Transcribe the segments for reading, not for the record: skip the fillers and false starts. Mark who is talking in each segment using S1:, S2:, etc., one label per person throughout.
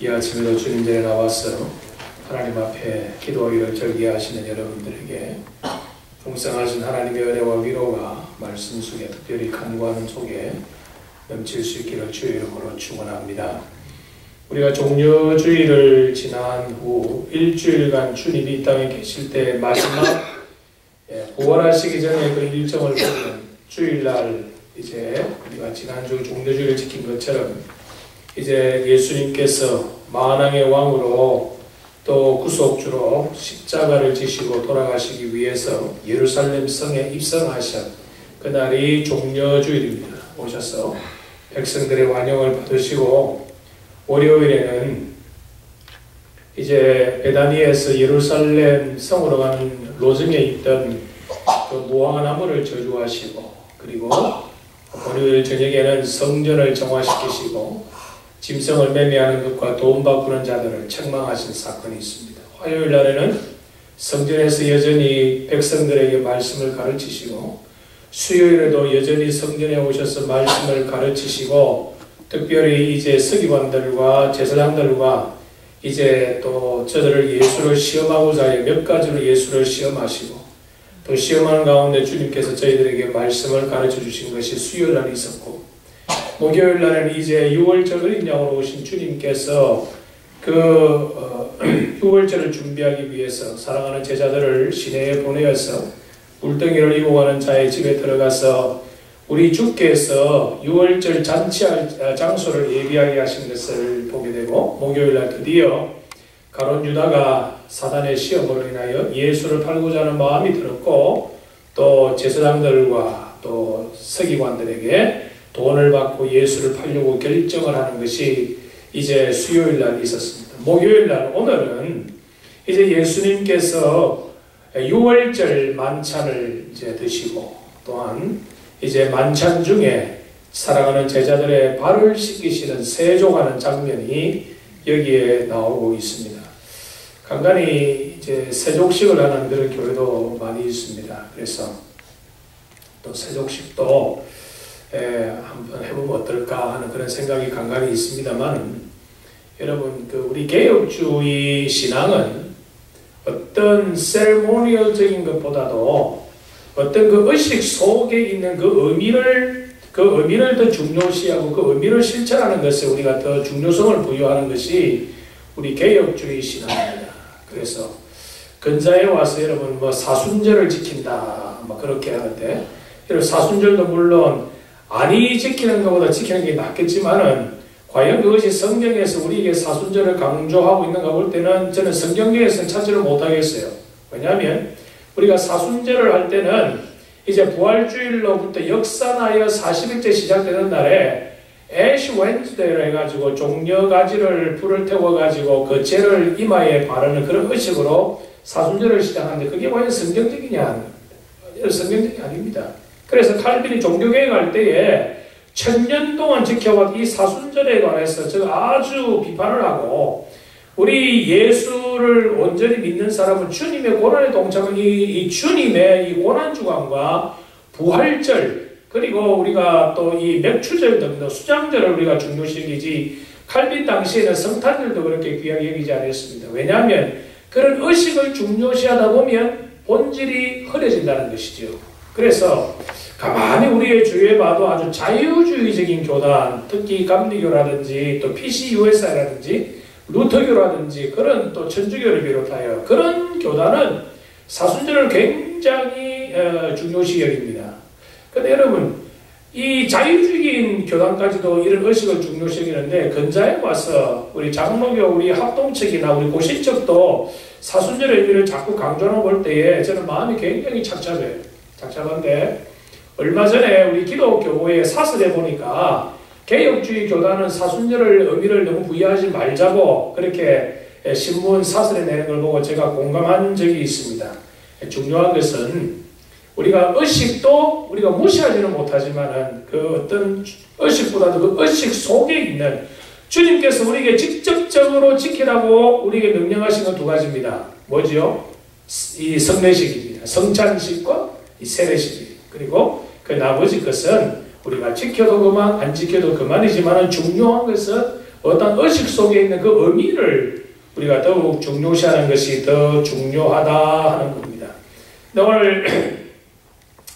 S1: 이 아침에도 주님 전에 나와서 하나님 앞에 기도하기를 절기하시는 여러분들에게 풍성하신 하나님의 은혜와 위로가 말씀 속에 특별히 간구하는 속에 넘칠 수 있기를 주의 이름으로 축원합니다. 우리가 종려주일을 지난 후 일주일간 주님이 이 땅에 계실 때 마지막 부활하시기 전에 그 일정을 보면 주일날 이제 우리가 지난주 종려주일을 지킨 것처럼 이제 예수님께서 만왕의 왕으로 또 구속주로 십자가를 지시고 돌아가시기 위해서 예루살렘 성에 입성하신 그날이 종려주일입니다. 오셔서 백성들의 환영을 받으시고 월요일에는 이제 베다니에서 예루살렘 성으로 가는 로정에 있던 그 무화과 나무를 저주하시고 그리고 월요일 저녁에는 성전을 정화시키시고 짐승을 매매하는 것과 돈 바꾸는 자들을 책망하신 사건이 있습니다. 화요일 날에는 성전에서 여전히 백성들에게 말씀을 가르치시고 수요일에도 여전히 성전에 오셔서 말씀을 가르치시고 특별히 이제 서기관들과 제사장들과 이제 또 저들을 예수를 시험하고자 해 몇 가지로 예수를 시험하시고 또 시험하는 가운데 주님께서 저희들에게 말씀을 가르쳐 주신 것이 수요일 날이 있었고 목요일 날에는 이제 6월절 어린 양으로 오신 주님께서 그 6월절을 준비하기 위해서 사랑하는 제자들을 시내에 보내어서 물덩이를 이고 가는 자의 집에 들어가서 우리 주께서 6월절 잔치할 장소를 예비하게 하신 것을 보게 되고 목요일 날 드디어 가룟 유다가 사단의 시험으로 인하여 예수를 팔고자 하는 마음이 들었고 또 제사장들과 또 서기관들에게 돈을 받고 예수를 팔려고 결정을 하는 것이 이제 수요일 날 있었습니다. 목요일 날 오늘은 이제 예수님께서 6월절 만찬을 이제 드시고 또한 이제 만찬 중에 사랑하는 제자들의 발을 씻기시는 세족하는 장면이 여기에 나오고 있습니다. 간간히 이제 세족식을 하는 그런 교회도 많이 있습니다. 그래서 또 세족식도 한번 해보면 어떨까 하는 그런 생각이 간간히 있습니다만 여러분 우리 개혁주의 신앙은 어떤 세레모니얼적인 것보다도 어떤 그 의식 속에 있는 그 의미를 더 중요시하고 그 의미를 실천하는 것에 우리가 더 중요성을 부여하는 것이 우리 개혁주의 신앙입니다. 그래서 근자에 와서 여러분 사순절을 지킨다 그렇게 하는데 여러분 사순절도 물론 아니 지키는 것보다 지키는 게 낫겠지만은 과연 그것이 성경에서 우리에게 사순절을 강조하고 있는가 볼 때는 저는 성경에서는 찾지를 못하겠어요. 왜냐하면 우리가 사순절을 할 때는 이제 부활주일로부터 역사나여 40일째 시작되는 날에 애쉬 웬즈데이를 해가지고 종려가지를 불을 태워가지고 그 재를 이마에 바르는 그런 의식으로 사순절을 시작하는데 그게 과연 성경적이냐? 성경적이 아닙니다. 그래서 칼빈이 종교개혁 할 때에 1000년 동안 지켜왔던 이 사순절에 관해서 제가 아주 비판을 하고 우리 예수를 온전히 믿는 사람은 주님의 고난에 동참한 이 주님의 이 고난주간과 부활절 그리고 우리가 또 이 맥추절 등등 수장절을 우리가 중요시기지 칼빈 당시에는 성탄절도 그렇게 귀하게 여기지 않았습니다. 왜냐하면 그런 의식을 중요시하다 보면 본질이 흐려진다는 것이죠. 그래서 가만히 우리의 주위에 봐도 아주 자유주의적인 교단, 특히 감리교라든지 또 PCUSI라든지 루터교라든지 그런 또 천주교를 비롯하여 그런 교단은 사순절을 굉장히 중요시 여깁니다. 그런데 여러분 이 자유주의인 교단까지도 이런 의식을 중요시 여기는데 근자에 와서 우리 장로교, 우리 합동측이나 우리 고신측도 사순절의 의미를 자꾸 강조하는 볼 때에 저는 마음이 굉장히 착잡해요. 착잡한데 얼마 전에 우리 기독교회에 사설에 보니까 개혁주의 교단은 사순절을 의미를 너무 부여하지 말자고 그렇게 신문 사설에 내는 걸 보고 제가 공감한 적이 있습니다. 중요한 것은 우리가 의식도 우리가 무시하지는 못하지만은 그 어떤 의식보다도 그 의식 속에 있는 주님께서 우리에게 직접적으로 지키라고 우리에게 명령하신 건 두 가지입니다. 뭐지요? 이 성례식입니다. 성찬식과 이 세례식. 그리고 그 나머지 것은 우리가 지켜도 그만 안 지켜도 그만이지만 중요한 것은 어떤 의식 속에 있는 그 의미를 우리가 더욱 중요시하는 것이 더 중요하다 하는 겁니다. 오늘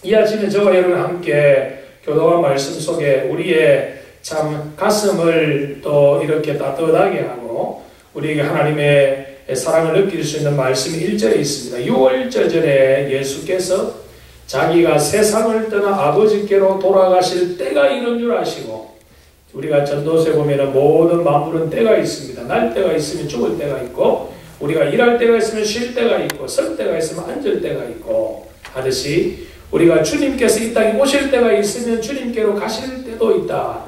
S1: 이 아침에 저와 여러분 함께 교도한 말씀 속에 우리의 참 가슴을 또 이렇게 따뜻하게 하고 우리에게 하나님의 사랑을 느낄 수 있는 말씀이 1절에 있습니다. 6월절 전에 예수께서 자기가 세상을 떠나 아버지께로 돌아가실 때가 이른 줄 아시고, 우리가 전도서에 보면 모든 만물은 때가 있습니다. 날 때가 있으면 죽을 때가 있고, 우리가 일할 때가 있으면 쉴 때가 있고, 설 때가 있으면 앉을 때가 있고 하듯이 우리가 주님께서 이 땅에 오실 때가 있으면 주님께로 가실 때도 있다.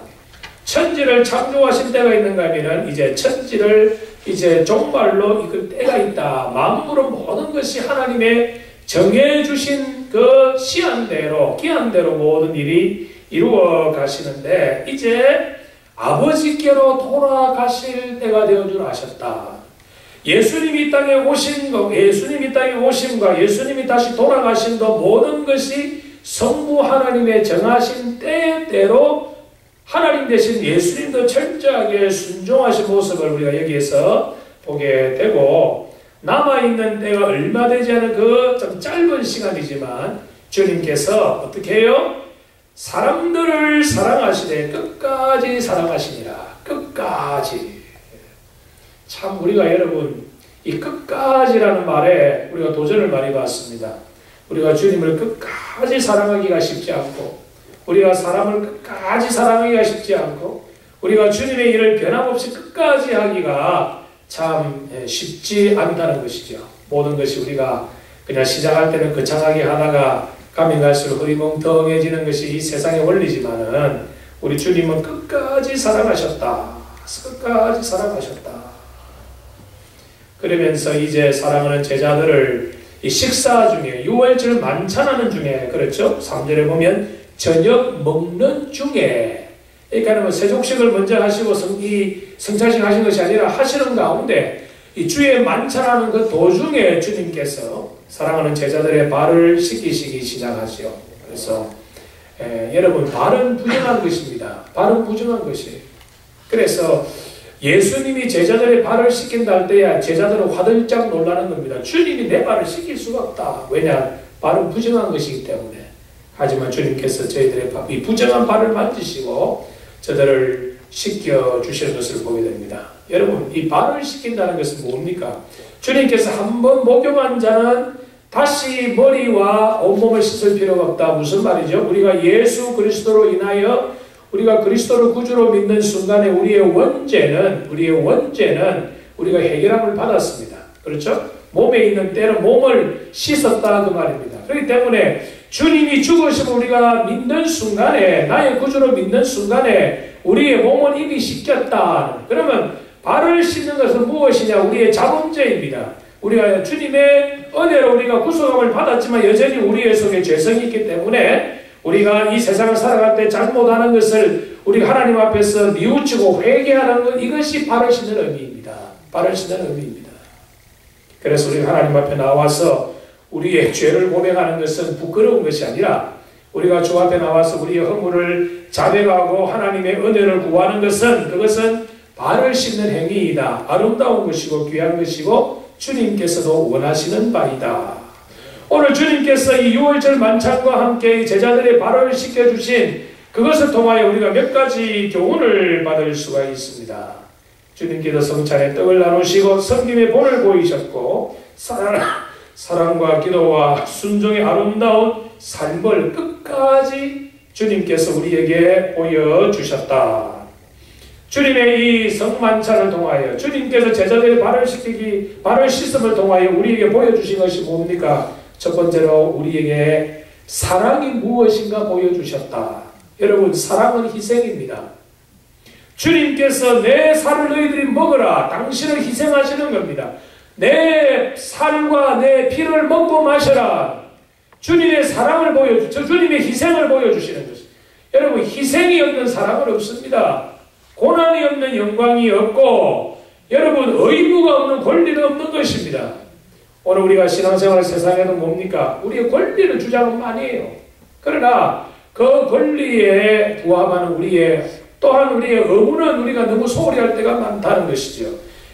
S1: 천지를 창조하신 때가 있는가 하면 이제 천지를 이제 종말로 이끌 때가 있다. 만물은 모든 것이 하나님의 정해주신 그 시한대로, 기한대로 모든 일이 이루어 가시는데 이제 아버지께로 돌아가실 때가 되어 줄 아셨다. 예수님이 이 땅에 오신 것, 예수님이 이 땅에 오심과 예수님이 다시 돌아가심도 모든 것이 성부 하나님의 정하신 때대로 하나님 대신 예수님도 철저하게 순종하신 모습을 우리가 여기에서 보게 되고, 남아있는 때가 얼마 되지 않은 그 좀 짧은 시간이지만 주님께서 어떻게 해요? 사람들을 사랑하시되 끝까지 사랑하시니라. 끝까지. 참 우리가 여러분 이 끝까지라는 말에 우리가 도전을 많이 받습니다. 우리가 주님을 끝까지 사랑하기가 쉽지 않고, 우리가 사람을 끝까지 사랑하기가 쉽지 않고, 우리가 주님의 일을 변함없이 끝까지 하기가 참 쉽지 않다는 것이죠. 모든 것이 우리가 그냥 시작할 때는 거창하게 하다가 가면 갈수록 흐리멍텅해지는 것이 이 세상의 원리지만은 우리 주님은 끝까지 사랑하셨다. 끝까지 사랑하셨다. 그러면서 이제 사랑하는 제자들을 이 식사 중에, 유월절 만찬하는 중에, 그렇죠? 3절에 보면 저녁 먹는 중에, 그러니까 뭐 세족식을 먼저 하시고 성찬식 하신 것이 아니라 하시는 가운데 이 주의 만찬하는 그 도중에 주님께서 사랑하는 제자들의 발을 씻기시기 시작하죠. 그래서 여러분, 발은 부정한 것입니다. 발은 부정한 것이에요. 그래서 예수님이 제자들의 발을 씻긴다 할 때야 제자들은 화들짝 놀라는 겁니다. 주님이 내 발을 씻길 수가 없다. 왜냐? 발은 부정한 것이기 때문에. 하지만 주님께서 저희들의 이 부정한 발을 만지시고 저들을 씻겨주시는 것을 보게 됩니다. 여러분, 이 발을 씻긴다는 것은 뭡니까? 주님께서 한번 목욕한 자는 다시 머리와 온몸을 씻을 필요가 없다. 무슨 말이죠? 우리가 예수 그리스도로 인하여 우리가 그리스도를 구주로 믿는 순간에 우리의 원죄는 우리가 해결함을 받았습니다. 그렇죠? 몸에 있는 때는 몸을 씻었다 그 말입니다. 그렇기 때문에 주님이 죽으심을 우리가 믿는 순간에, 나의 구주로 믿는 순간에 우리의 몸은 이미 씻겼다. 그러면 발을 씻는 것은 무엇이냐? 우리의 자범죄입니다. 우리가 주님의 은혜로 우리가 구속함을 받았지만 여전히 우리의 속에 죄성이 있기 때문에 우리가 이 세상을 살아갈 때 잘못하는 것을 우리가 하나님 앞에서 뉘우치고 회개하는 것, 이것이 발을 씻는 의미입니다. 발을 씻는 의미입니다. 그래서 우리가 하나님 앞에 나와서 우리의 죄를 고백하는 것은 부끄러운 것이 아니라 우리가 주 앞에 나와서 우리의 허물을 자백하고 하나님의 은혜를 구하는 것은, 그것은 발을 씻는 행위이다. 아름다운 것이고 귀한 것이고 주님께서도 원하시는 바이다. 오늘 주님께서 이 유월절 만찬과 함께 제자들의 발을 씻겨주신 그것을 통하여 우리가 몇 가지 교훈을 받을 수가 있습니다. 주님께서 성찬에 떡을 나누시고 섬김의 본을 보이셨고 사랑과 기도와 순종의 아름다운 삶을 끝까지 주님께서 우리에게 보여주셨다. 주님의 이 성만찬을 통하여 주님께서 제자들의 발을 씻음을 통하여 우리에게 보여주신 것이 뭡니까? 첫 번째로 우리에게 사랑이 무엇인가 보여주셨다. 여러분, 사랑은 희생입니다. 주님께서 내 살을 너희들이 먹으라. 당신을 희생하시는 겁니다. 내 살과 내 피를 먹고 마셔라. 주님의 사랑을 주님의 희생을 보여주시는 것입니다. 여러분, 희생이 없는 사랑은 없습니다. 고난이 없는 영광이 없고, 여러분, 의무가 없는 권리는 없는 것입니다. 오늘 우리가 신앙생활 세상에도 뭡니까? 우리의 권리를 주장은 많이 해요. 그러나 그 권리에 부합하는 우리의 또한 우리의 의무는 우리가 너무 소홀히 할 때가 많다는 것이죠.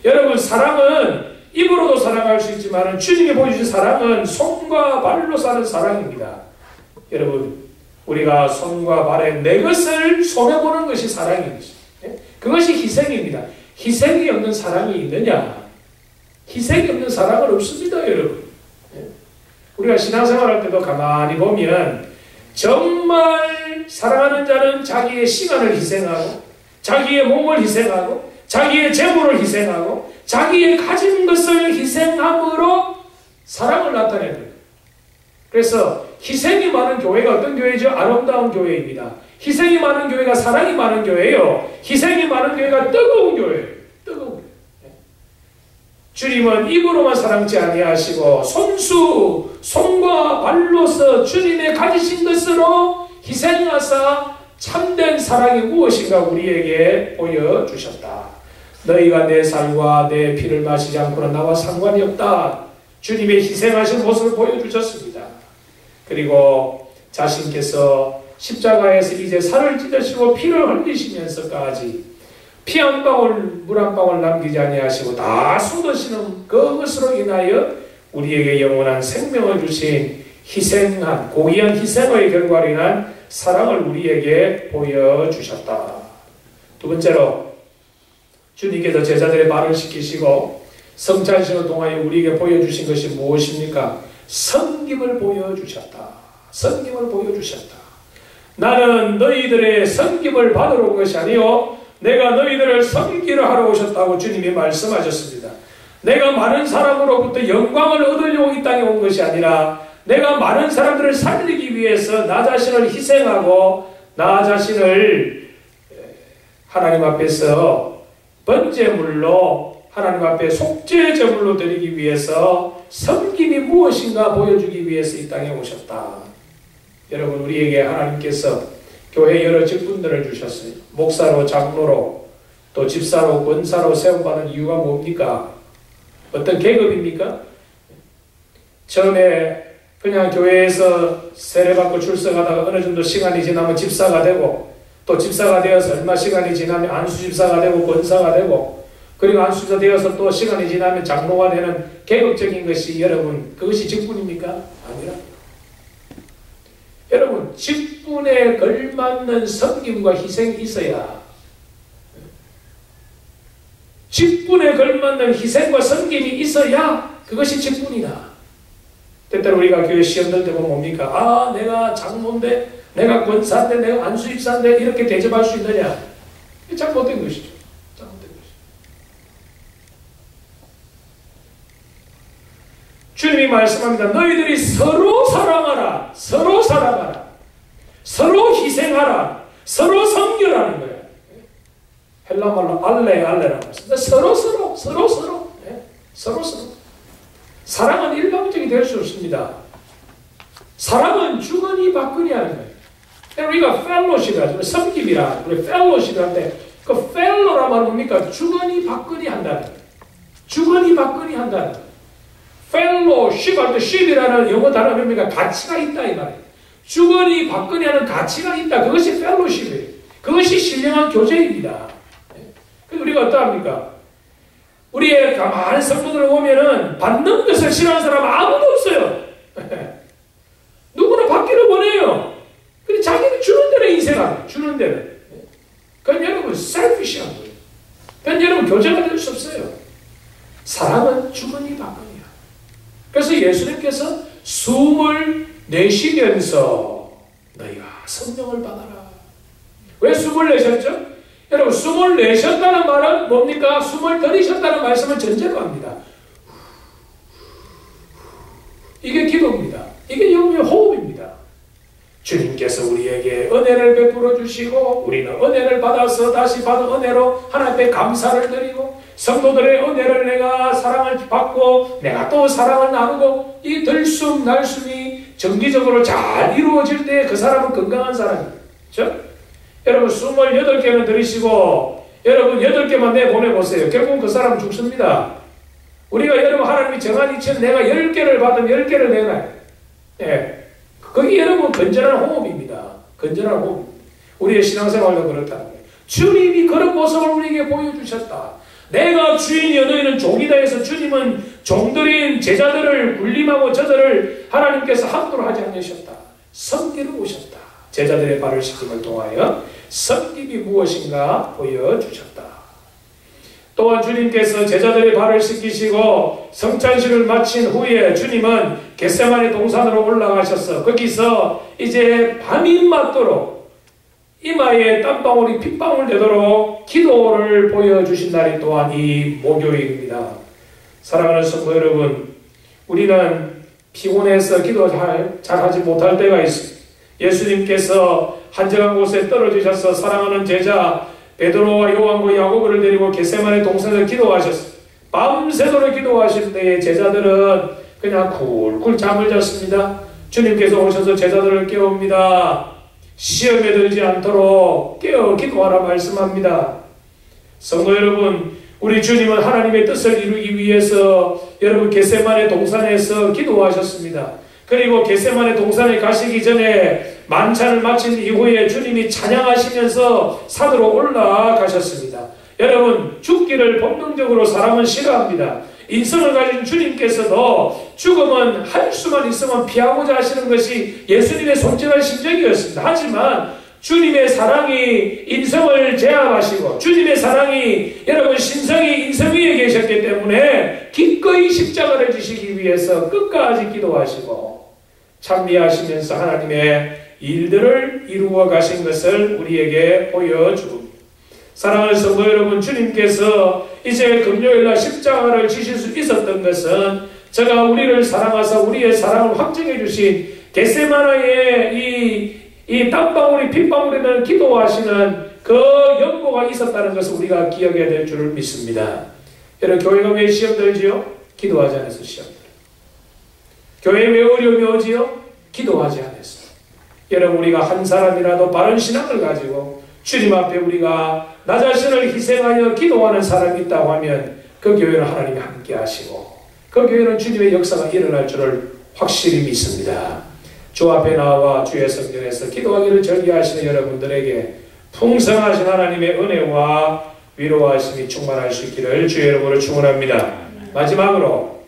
S1: 여러분, 사랑은 입으로도 사랑할 수 있지만 주님이 보여주신 사랑은 손과 발로 사는 사랑입니다. 여러분, 우리가 손과 발에 내 것을 손해보는 것이 사랑입니다. 그것이 희생입니다. 희생이 없는 사랑이 있느냐? 희생이 없는 사랑은 없습니다, 여러분. 우리가 신앙생활 할 때도 가만히 보면 정말 사랑하는 자는 자기의 시간을 희생하고 자기의 몸을 희생하고 자기의 재물을 희생하고 자기의 가진 것을 희생함으로 사랑을 나타내는 거예요. 그래서 희생이 많은 교회가 어떤 교회죠? 아름다운 교회입니다. 희생이 많은 교회가 사랑이 많은 교회예요. 희생이 많은 교회가 뜨거운 교회예요. 뜨거운 교회. 주님은 입으로만 사랑지 아니하시고 손과 발로서 주님의 가지신 것으로 희생하사 참된 사랑이 무엇인가 우리에게 보여주셨다. 너희가 내 살과 내 피를 마시지 않고는 나와 상관이 없다. 주님의 희생하신 모습을 보여주셨습니다. 그리고 자신께서 십자가에서 이제 살을 찢으시고 피를 흘리시면서까지 피 한 방울, 물 한 방울 남기지 아니하시고 다 쏟으시는 그것으로 인하여 우리에게 영원한 생명을 주신 희생한, 고귀한 희생의 결과로 인한 사랑을 우리에게 보여주셨다. 두 번째로, 주님께서 제자들의 발을 씻기시고 성찬식을 통하여 우리에게 보여주신 것이 무엇입니까? 섬김을 보여주셨다. 섬김을 보여주셨다. 나는 너희들의 섬김을 받으러 온 것이 아니요 내가 너희들을 섬기려 하러 오셨다고 주님이 말씀하셨습니다. 내가 많은 사람으로부터 영광을 얻으려고 이 땅에 온 것이 아니라 내가 많은 사람들을 살리기 위해서 나 자신을 희생하고 나 자신을 하나님 앞에서 번제물로 하나님 앞에 속죄제물로 드리기 위해서 섬김이 무엇인가 보여주기 위해서 이 땅에 오셨다. 여러분, 우리에게 하나님께서 교회 여러 직분들을 주셨어요. 목사로, 장로로, 또 집사로, 권사로 세움받은 이유가 뭡니까? 어떤 계급입니까? 처음에 그냥 교회에서 세례받고 출석하다가 어느 정도 시간이 지나면 집사가 되고 또 집사가 되어서 얼마 시간이 지나면 안수집사가 되고 권사가 되고 그리고 안수집사 되어서 또 시간이 지나면 장로가 되는 계급적인 것이 여러분 그것이 직분입니까? 아니라 여러분 직분에 걸맞는 섬김과 희생이 있어야 직분에 걸맞는 희생과 섬김이 있어야 그것이 직분이다. 때때로 우리가 교회 시험 들 때 보면 뭡니까? 아, 내가 장로인데, 내가 권사인데, 내가 안수입사인데 이렇게 대접할 수 있느냐? 이게 잘못된 것이죠. 잘못된 것이죠. 주님이 말씀합니다. 너희들이 서로 사랑하라. 서로 사랑하라. 서로 희생하라. 서로 섬겨라는 거예요. 헬라말로 알레라고 했습니다. 서로. 사랑은 일방적이 될 수 없습니다. 사랑은 주거니 받거니 하는 거예요. 우리가 펠로시를 하죠. 섬김이라. 우리 펠로시를 할 때 그 펠로라 말은 뭡니까? 주거니 받거니 한다는 거예요. 주거니 받거니 한다는 거예요. 펠로십 할 때 십이라는 영어 단어가 뭡니까? 가치가 있다 이 말이에요. 주거니 받거니 하는 가치가 있다. 그것이 펠로십이에요. 그것이 신령한 교제입니다. 그래서 우리가 어떠합니까? 우리의 가만한 성도들을 보면은 받는 것을 싫어하는 사람은 아무도 없어요. 누구나 받기를 원해요. 근데 자기는 주는 대로 인생하고 주는 대로. 그건 여러분 셀피시한 거예요. 그건 여러분 교제가 될 수 없어요. 사랑은 주거니 받거니야. 그래서 예수님께서 숨을 내쉬면서 너희가 성령을 받아라. 왜 숨을 내셨죠? 여러분 숨을 내셨다는 말은 뭡니까? 숨을 들이셨다는 말씀을 전제로 합니다. 이게 기도입니다. 이게 영의 호흡입니다. 주님께서 우리에게 은혜를 베풀어 주시고 우리는 은혜를 받아서 다시 받은 은혜로 하나님께 감사를 드리고 성도들의 은혜를 내가 사랑을 받고 내가 또 사랑을 나누고 이 들숨 날숨이 정기적으로 잘 이루어질 때 그 사람은 건강한 사람입니다. 그렇죠? 여러분 28개는 들이시고 여러분 8개만 내보내보세요. 결국은 그 사람은 죽습니다. 우리가 여러분 하나님이 정한 이치는 내가 10개를 받으면 10개를 내놔요. 예. 그게 여러분 건전한 호흡입니다. 건전한 호흡. 우리의 신앙생활도 그렇다는 거예요. 주님이 그런 모습을 우리에게 보여주셨다. 내가 주인이여 너희는 종이다 해서 주님은 종들인 제자들을 군림하고 저들을 하나님께서 함부로 하지 않으셨다. 섬기러 오셨다. 제자들의 발을 씻김을 통하여 섬김이 무엇인가 보여주셨다. 또한 주님께서 제자들의 발을 씻기시고 성찬식을 마친 후에 주님은 겟세마네 동산으로 올라가셔서 거기서 이제 밤이 맞도록 이마에 땀방울이 핏방울 되도록 기도를 보여주신 날이 또한 이 목요일입니다. 사랑하는 성도 여러분, 우리는 피곤해서 기도 잘하지 못할 때가 있습니다. 예수님께서 한적한 곳에 떨어지셔서 사랑하는 제자 베드로와 요한과 야고보를 데리고 겟세마네 동산에서 기도하셨습니다. 밤새도록 기도하실 때에 제자들은 그냥 쿨쿨 잠을 잤습니다. 주님께서 오셔서 제자들을 깨웁니다. 시험에 들지 않도록 깨어 기도하라 말씀합니다. 성도 여러분, 우리 주님은 하나님의 뜻을 이루기 위해서 여러분 겟세마네 동산에서 기도하셨습니다. 그리고 겟세마네 동산에 가시기 전에 만찬을 마친 이후에 주님이 찬양하시면서 산으로 올라가셨습니다. 여러분, 죽기를 본능적으로 사람은 싫어합니다. 인성을 가진 주님께서도 죽음은 할 수만 있으면 피하고자 하시는 것이 예수님의 솔직한 심정이었습니다. 하지만 주님의 사랑이 인성을 제압하시고 주님의 사랑이 여러분 신성이 인성 위에 계셨기 때문에 기꺼이 십자가를 지시기 위해서 끝까지 기도하시고 찬미하시면서 하나님의 일들을 이루어 가신 것을 우리에게 보여줍니다. 사랑하는 성도 여러분, 주님께서 이제 금요일날 십자가를 지실 수 있었던 것은 제가 우리를 사랑하사 우리의 사랑을 확증해 주신 겟세마네의 이 땀방울이 핏방울이 되는 기도하시는 그 연고가 있었다는 것을 우리가 기억해야 될 줄을 믿습니다. 여러분, 교회가 왜 시험 들지요? 기도하지 않아서 시험 들어요. 교회에 왜 어려움이 오지요? 기도하지 않아서. 여러분, 우리가 한 사람이라도 바른 신앙을 가지고 주님 앞에 우리가 나 자신을 희생하여 기도하는 사람이 있다고 하면 그 교회는 하나님이 함께 하시고 그 교회는 주님의 역사가 일어날 줄을 확실히 믿습니다. 주 앞에 나와 주의 성전에서 기도하기를 절기하시는 여러분들에게 풍성하신 하나님의 은혜와 위로하심이 충만할 수 있기를 주의 이름으로 축원합니다. 마지막으로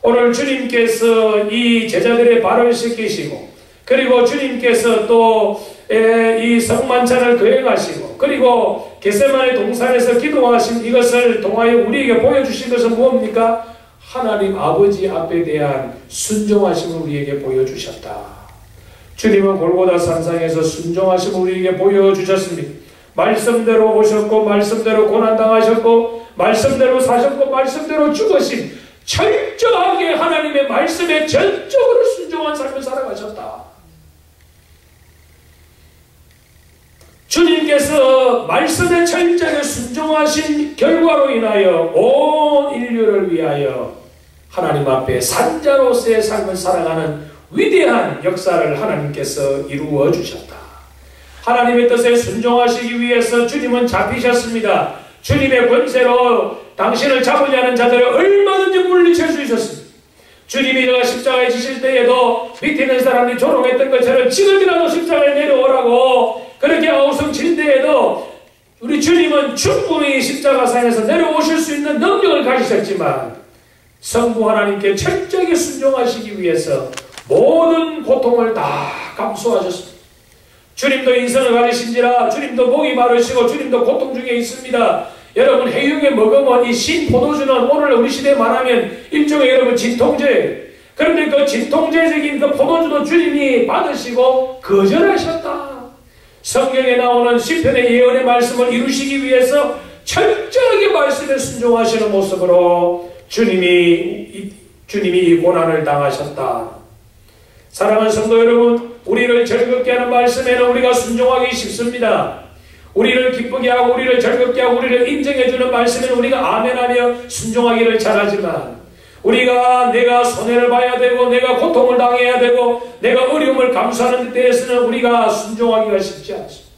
S1: 오늘 주님께서 이 제자들의 발을 씻기시고 그리고 주님께서 또 이 성만찬을 거행하시고 그리고 겟세마네 동산에서 기도하신 이것을 통하여 우리에게 보여주신 것은 무엇입니까? 하나님 아버지 앞에 대한 순종하심을 우리에게 보여주셨다. 주님은 골고다 산상에서 순종하심을 우리에게 보여주셨습니다. 말씀대로 오셨고 말씀대로 고난당하셨고 말씀대로 사셨고 말씀대로 죽으신 철저하게 하나님의 말씀에 전적으로 순종한 삶을 살아가셨다. 주님께서 말씀에 철저하게 순종하신 결과로 인하여 온 인류를 위하여 하나님 앞에 산자로서의 삶을 살아가는 위대한 역사를 하나님께서 이루어 주셨다. 하나님의 뜻에 순종하시기 위해서 주님은 잡히셨습니다. 주님의 권세로 당신을 잡으려 하는 자들을 얼마든지 물리칠 수 있었습니다. 주님이 내가 십자가에 지실 때에도 밑에 있는 사람들이 조롱했던 것처럼 지금이라도 십자가에 내려오라고 그렇게 아우성칠 때에도 우리 주님은 충분히 십자가상에서 내려오실 수 있는 능력을 가지셨지만 성부 하나님께 철저하게 순종하시기 위해서 모든 고통을 다 감수하셨습니다. 주님도 인성을 가지신지라 주님도 목이 마르시고 주님도 고통 중에 있습니다. 여러분, 해육에 머금은 이 신포도주는 오늘 우리 시대에 말하면 일종의 여러분 진통제. 그런데 그 진통제적인 그 포도주도 주님이 받으시고 거절하셨다. 성경에 나오는 시편의 예언의 말씀을 이루시기 위해서 철저하게 말씀에 순종하시는 모습으로 주님이 이 고난을 당하셨다. 사랑하는 성도 여러분, 우리를 즐겁게 하는 말씀에는 우리가 순종하기 쉽습니다. 우리를 기쁘게 하고 우리를 즐겁게 하고 우리를 인정해주는 말씀에는 우리가 아멘하며 순종하기를 잘하지만 내가 손해를 봐야 되고 내가 고통을 당해야 되고 내가 어려움을 감수하는 데 대해서는 우리가 순종하기가 쉽지 않습니다.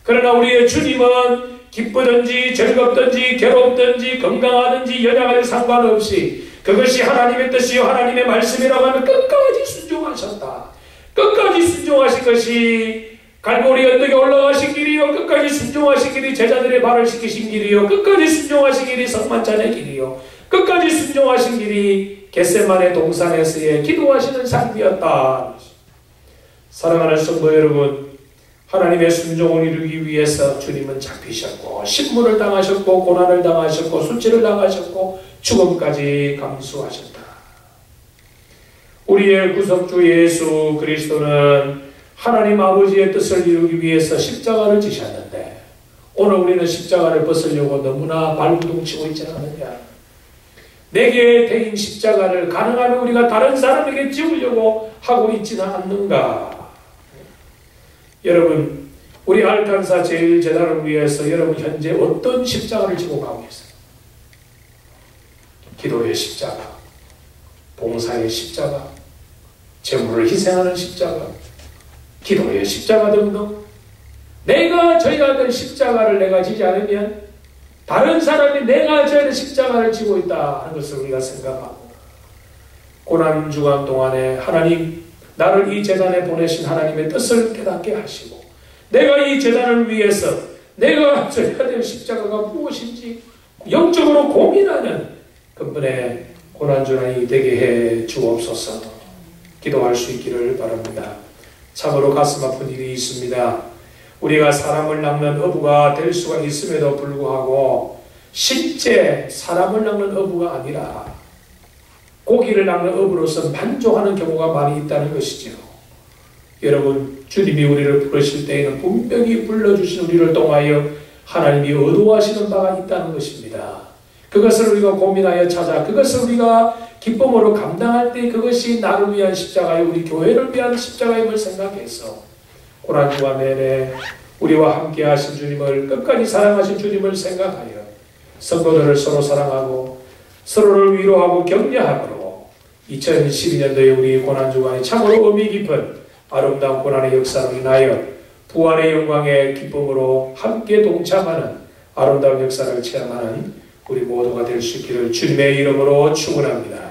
S1: 그러나 우리의 주님은 기쁘든지 즐겁든지 괴롭든지 건강하든지 연약하든지 상관없이 그것이 하나님의 뜻이요 하나님의 말씀이라고 하면 끝까지 순종하셨다. 끝까지 순종하신 것이 갈보리 언덕에 올라가신 길이요 끝까지 순종하신 길이 제자들의 발을 씻기신 길이요 끝까지 순종하신 길이 성만찬의 길이요 끝까지 순종하신 길이 겟세마네 동산에서의 기도하시는 삶이었다. 사랑하는 성도 여러분, 하나님의 순종을 이루기 위해서 주님은 잡히셨고 신문을 당하셨고 고난을 당하셨고 수치를 당하셨고 죽음까지 감수하셨다. 우리의 구속주 예수 그리스도는 하나님 아버지의 뜻을 이루기 위해서 십자가를 지셨는데 오늘 우리는 십자가를 벗으려고 너무나 발부둥치고 있지 않느냐. 내게 대인 십자가를 가능하면 우리가 다른 사람에게 지우려고 하고 있지는 않는가. 여러분, 우리 알칸사 제일제단을 위해서 여러분 현재 어떤 십자가를 지고 가고 계세요? 기도의 십자가, 봉사의 십자가, 재물을 희생하는 십자가, 기도의 십자가 등등. 내가 져야 할 십자가를 내가 지지 않으면 다른 사람이 내가 져야 할 십자가를 지고 있다 하는 것을 우리가 생각하고, 고난 주간 동안에 하나님 나를 이 재단에 보내신 하나님의 뜻을 깨닫게 하시고 내가 이 재단을 위해서 내가 져야 될 십자가가 무엇인지 영적으로 고민하는 그분의 고난 주간이 되게 해 주옵소서. 기도할 수 있기를 바랍니다. 참으로 가슴 아픈 일이 있습니다. 우리가 사람을 낚는 어부가 될 수가 있음에도 불구하고 실제 사람을 낚는 어부가 아니라 고기를 낚는 어부로서 만족하는 경우가 많이 있다는 것이죠. 여러분, 주님이 우리를 부르실 때에는 분명히 불러주신 우리를 통하여 하나님이 의도하시는 바가 있다는 것입니다. 그것을 우리가 고민하여 찾아 그것을 우리가 기쁨으로 감당할 때 그것이 나를 위한 십자가요 우리 교회를 위한 십자가임을 생각해서 고난주간 내내 우리와 함께 하신 주님을 끝까지 사랑하신 주님을 생각하여 성도들을 서로 사랑하고 서로를 위로하고 격려함으로 2012년도에 우리 고난주간이 참으로 의미 깊은 아름다운 고난의 역사로 인하여 부활의 영광의 기쁨으로 함께 동참하는 아름다운 역사를 체험하는 우리 모두가 될 수 있기를 주님의 이름으로 축원합니다.